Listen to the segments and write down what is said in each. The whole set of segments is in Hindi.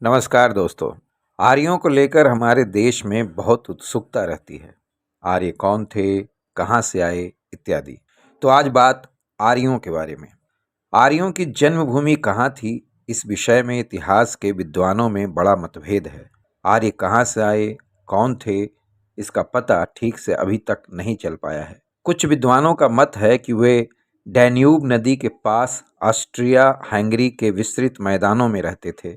नमस्कार दोस्तों। आर्यों को लेकर हमारे देश में बहुत उत्सुकता रहती है। आर्य कौन थे, कहाँ से आए इत्यादि। तो आज बात आर्यों के बारे में। आर्यों की जन्मभूमि कहाँ थी, इस विषय में इतिहास के विद्वानों में बड़ा मतभेद है। आर्य कहाँ से आए, कौन थे, इसका पता ठीक से अभी तक नहीं चल पाया है। कुछ विद्वानों का मत है कि वे डैन्यूब नदी के पास ऑस्ट्रिया हंगरी के विस्तृत मैदानों में रहते थे।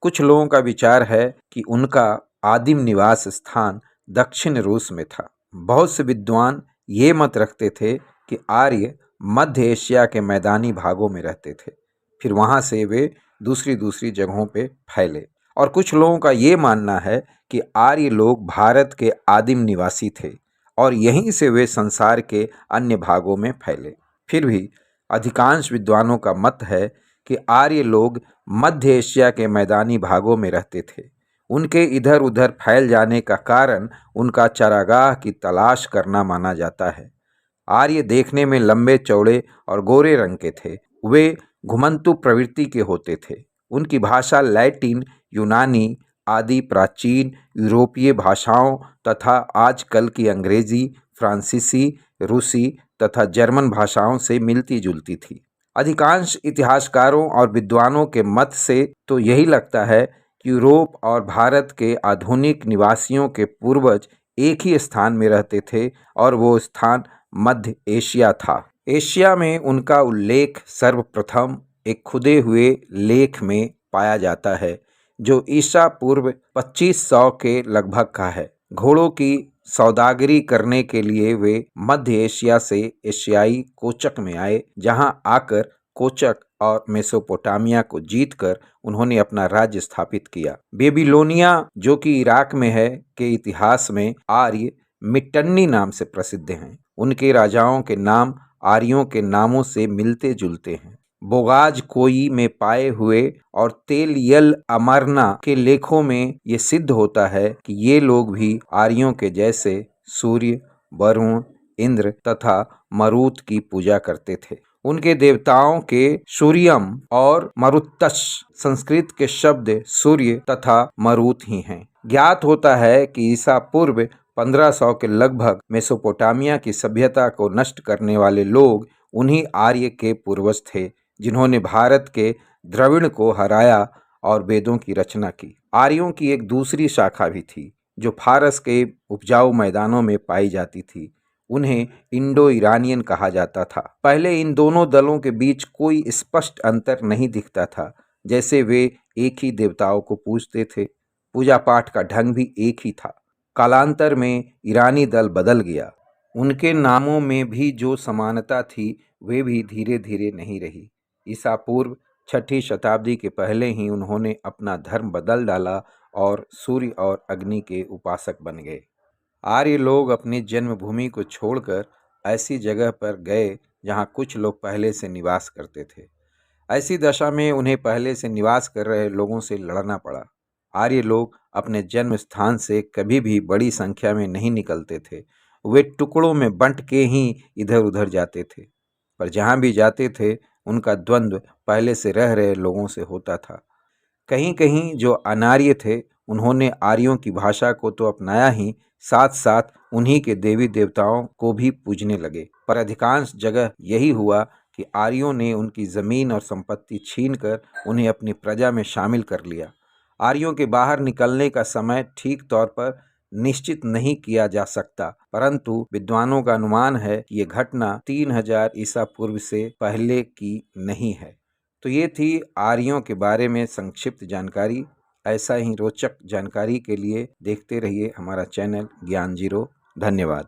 कुछ लोगों का विचार है कि उनका आदिम निवास स्थान दक्षिण रूस में था। बहुत से विद्वान ये मत रखते थे कि आर्य मध्य एशिया के मैदानी भागों में रहते थे, फिर वहाँ से वे दूसरी दूसरी जगहों पे फैले। और कुछ लोगों का ये मानना है कि आर्य लोग भारत के आदिम निवासी थे और यहीं से वे संसार के अन्य भागों में फैले। फिर भी अधिकांश विद्वानों का मत है कि आर्य लोग मध्य एशिया के मैदानी भागों में रहते थे। उनके इधर उधर फैल जाने का कारण उनका चारागाह की तलाश करना माना जाता है। आर्य देखने में लंबे चौड़े और गोरे रंग के थे। वे घुमंतु प्रवृत्ति के होते थे। उनकी भाषा लैटिन, यूनानी आदि प्राचीन यूरोपीय भाषाओं तथा आजकल की अंग्रेजी, फ्रांसीसी, रूसी तथा जर्मन भाषाओं से मिलती जुलती थी। अधिकांश इतिहासकारों और विद्वानों के मत से तो यही लगता है कि यूरोप और भारत के आधुनिक निवासियों के पूर्वज एक ही स्थान में रहते थे और वो स्थान मध्य एशिया था। एशिया में उनका उल्लेख सर्वप्रथम एक खुदे हुए लेख में पाया जाता है जो ईसा पूर्व 2500 के लगभग का है। घोड़ों की सौदागरी करने के लिए वे मध्य एशिया से एशियाई कोचक में आए, जहां आकर कोचक और मेसोपोटामिया को जीतकर उन्होंने अपना राज्य स्थापित किया। बेबीलोनिया, जो कि इराक में है, के इतिहास में आर्य मिट्टन्नी नाम से प्रसिद्ध हैं। उनके राजाओं के नाम आर्यों के नामों से मिलते जुलते हैं। बोगाज कोई में पाए हुए और तेल यल अमरना के लेखों में ये सिद्ध होता है कि ये लोग भी आर्यों के जैसे सूर्य, वरुण, इंद्र तथा मरुत की पूजा करते थे। उनके देवताओं के सूर्यम और मरुतश संस्कृत के शब्द सूर्य तथा मरुत ही हैं। ज्ञात होता है कि ईसा पूर्व 1500 के लगभग मेसोपोटामिया की सभ्यता को नष्ट करने वाले लोग उन्हीं आर्य के पूर्वज थे, जिन्होंने भारत के द्रविड़ को हराया और वेदों की रचना की। आर्यों की एक दूसरी शाखा भी थी जो फारस के उपजाऊ मैदानों में पाई जाती थी। उन्हें इंडो ईरानियन कहा जाता था। पहले इन दोनों दलों के बीच कोई स्पष्ट अंतर नहीं दिखता था, जैसे वे एक ही देवताओं को पूजते थे। पूजा पाठ का ढंग भी एक ही था। कालांतर में ईरानी दल बदल गया। उनके नामों में भी जो समानता थी वे भी धीरे धीरे नहीं रही। ईसा पूर्व 6ठी शताब्दी के पहले ही उन्होंने अपना धर्म बदल डाला और सूर्य और अग्नि के उपासक बन गए। आर्य लोग अपनी जन्मभूमि को छोड़कर ऐसी जगह पर गए जहां कुछ लोग पहले से निवास करते थे। ऐसी दशा में उन्हें पहले से निवास कर रहे लोगों से लड़ना पड़ा। आर्य लोग अपने जन्म स्थान से कभी भी बड़ी संख्या में नहीं निकलते थे। वे टुकड़ों में बंट के ही इधर उधर जाते थे, पर जहाँ भी जाते थे उनका द्वंद्व पहले से रह रहे लोगों से होता था। कहीं कहीं जो अनार्य थे उन्होंने आर्यों की भाषा को तो अपनाया ही, साथ साथ उन्हीं के देवी देवताओं को भी पूजने लगे। पर अधिकांश जगह यही हुआ कि आर्यों ने उनकी ज़मीन और संपत्ति छीनकर उन्हें अपनी प्रजा में शामिल कर लिया। आर्यों के बाहर निकलने का समय ठीक तौर पर निश्चित नहीं किया जा सकता, परंतु विद्वानों का अनुमान है कि ये घटना 3000 ईसा पूर्व से पहले की नहीं है। तो ये थी आर्यों के बारे में संक्षिप्त जानकारी। ऐसा ही रोचक जानकारी के लिए देखते रहिए हमारा चैनल ज्ञान जीरो। धन्यवाद।